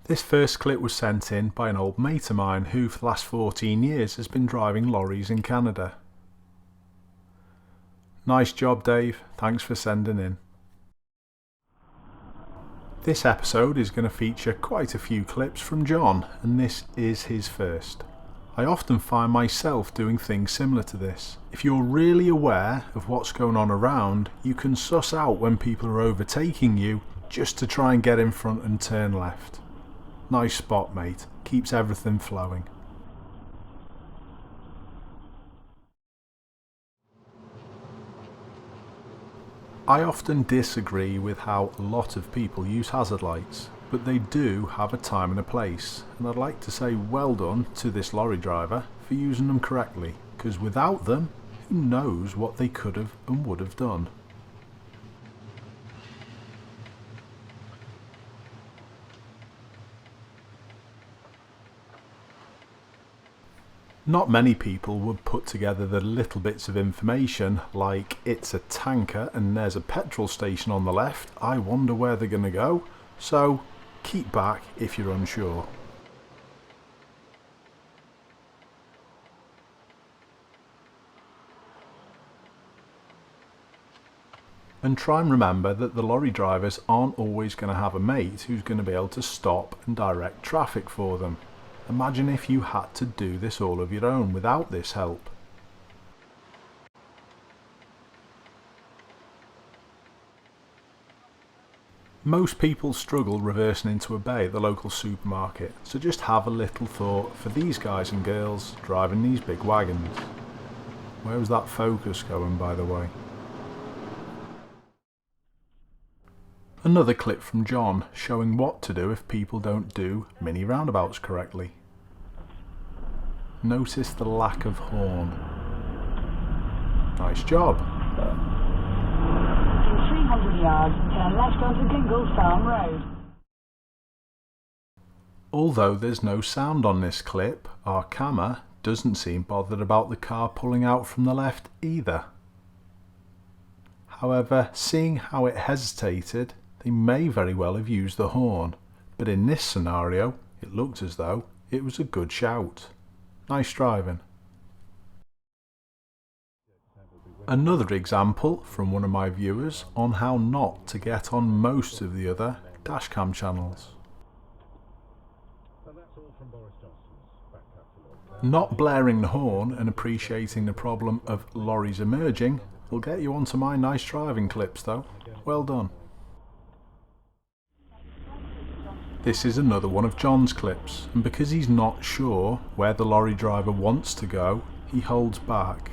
This first clip was sent in by an old mate of mine who for the last 14 years has been driving lorries in Canada. Nice job, Dave, thanks for sending in. This episode is going to feature quite a few clips from John, and this is his first. I often find myself doing things similar to this. If you're really aware of what's going on around, you can suss out when people are overtaking you just to try and get in front and turn left. Nice spot, mate. Keeps everything flowing. I often disagree with how a lot of people use hazard lights, but they do have a time and a place, and I'd like to say well done to this lorry driver for using them correctly, because without them, who knows what they could have and would have done. Not many people would put together the little bits of information like it's a tanker and there's a petrol station on the left, I wonder where they're going to go, so keep back if you're unsure. And try and remember that the lorry drivers aren't always going to have a mate who's going to be able to stop and direct traffic for them. Imagine if you had to do this all of your own without this help. Most people struggle reversing into a bay at the local supermarket, so just have a little thought for these guys and girls driving these big wagons. Where was that focus going, by the way? Another clip from John showing what to do if people don't do mini roundabouts correctly. Notice the lack of horn. Nice job. In 300 yards, turn left onto Dingle Farm Road. Although there's no sound on this clip, our camera doesn't seem bothered about the car pulling out from the left either. However, seeing how it hesitated, they may very well have used the horn, but in this scenario it looked as though it was a good shout. Nice driving. Another example from one of my viewers on how not to get on most of the other dashcam channels. Not blaring the horn and appreciating the problem of lorries emerging will get you onto my nice driving clips though. Well done. This is another one of John's clips, and because he's not sure where the lorry driver wants to go, he holds back.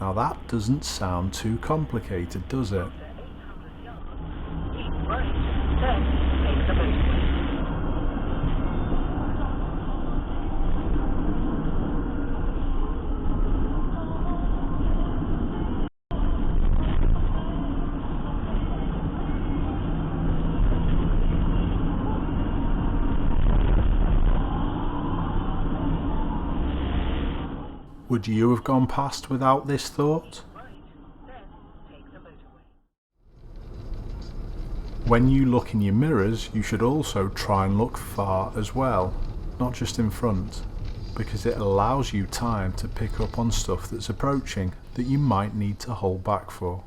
Now that doesn't sound too complicated, does it? Would you have gone past without this thought? When you look in your mirrors, you should also try and look far as well, not just in front, because it allows you time to pick up on stuff that's approaching that you might need to hold back for.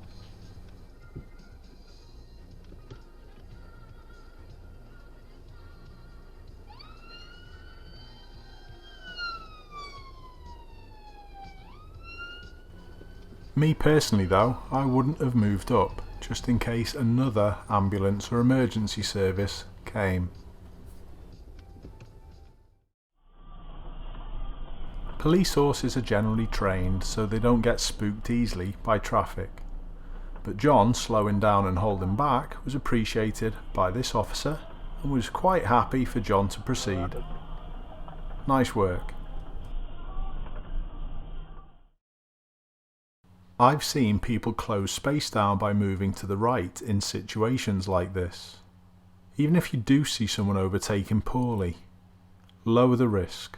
Me personally though, I wouldn't have moved up, just in case another ambulance or emergency service came. Police horses are generally trained so they don't get spooked easily by traffic. But John slowing down and holding back was appreciated by this officer and was quite happy for John to proceed. Nice work. I've seen people close space down by moving to the right in situations like this. Even if you do see someone overtaken poorly, lower the risk.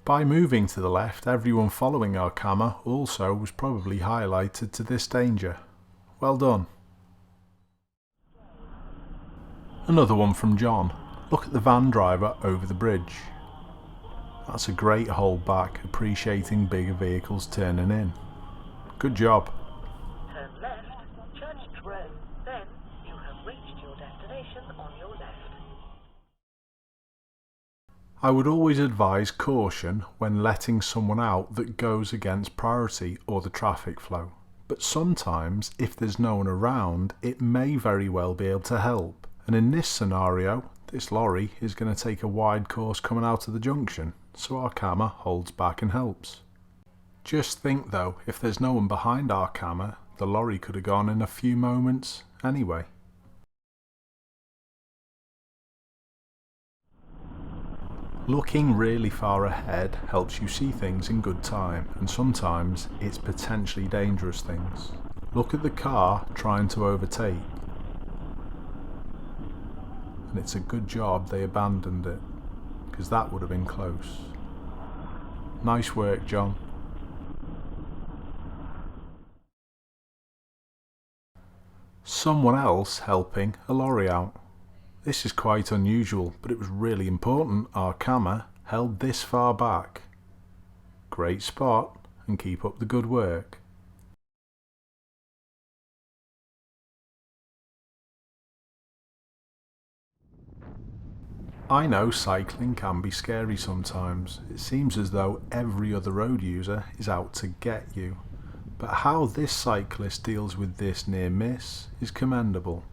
By moving to the left, everyone following our camera also was probably highlighted to this danger. Well done. Another one from John. Look at the van driver over the bridge. That's a great hold back, appreciating bigger vehicles turning in. Good job. Turn left, Church Road, then you have reached your destination on your left. I would always advise caution when letting someone out that goes against priority or the traffic flow. But sometimes, if there's no one around, it may very well be able to help. And in this scenario, this lorry is going to take a wide course coming out of the junction, so our camera holds back and helps. Just think though, if there's no one behind our camera, the lorry could have gone in a few moments anyway. Looking really far ahead helps you see things in good time, and sometimes it's potentially dangerous things. Look at the car trying to overtake. And it's a good job they abandoned it, because that would have been close. Nice work, John. Someone else helping a lorry out. This is quite unusual, but it was really important our camera held this far back. Great spot, and keep up the good work. I know cycling can be scary sometimes. It seems as though every other road user is out to get you. But how this cyclist deals with this near miss is commendable.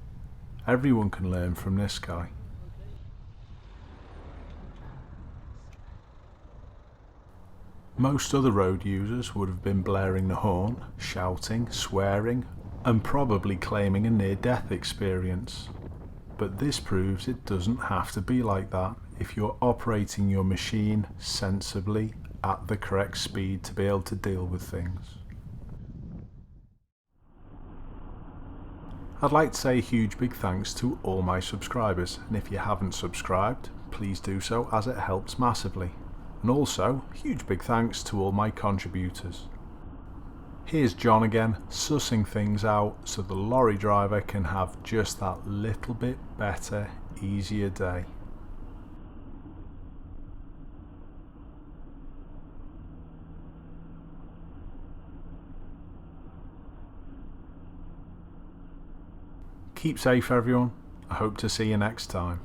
Everyone can learn from this guy. Most other road users would have been blaring the horn, shouting, swearing, and probably claiming a near-death experience. But this proves it doesn't have to be like that if you're operating your machine sensibly at the correct speed to be able to deal with things. I'd like to say a huge big thanks to all my subscribers, and if you haven't subscribed, please do so as it helps massively. And also, huge big thanks to all my contributors. Here's John again, sussing things out so the lorry driver can have just that little bit better, easier day. Keep safe everyone. I hope to see you next time.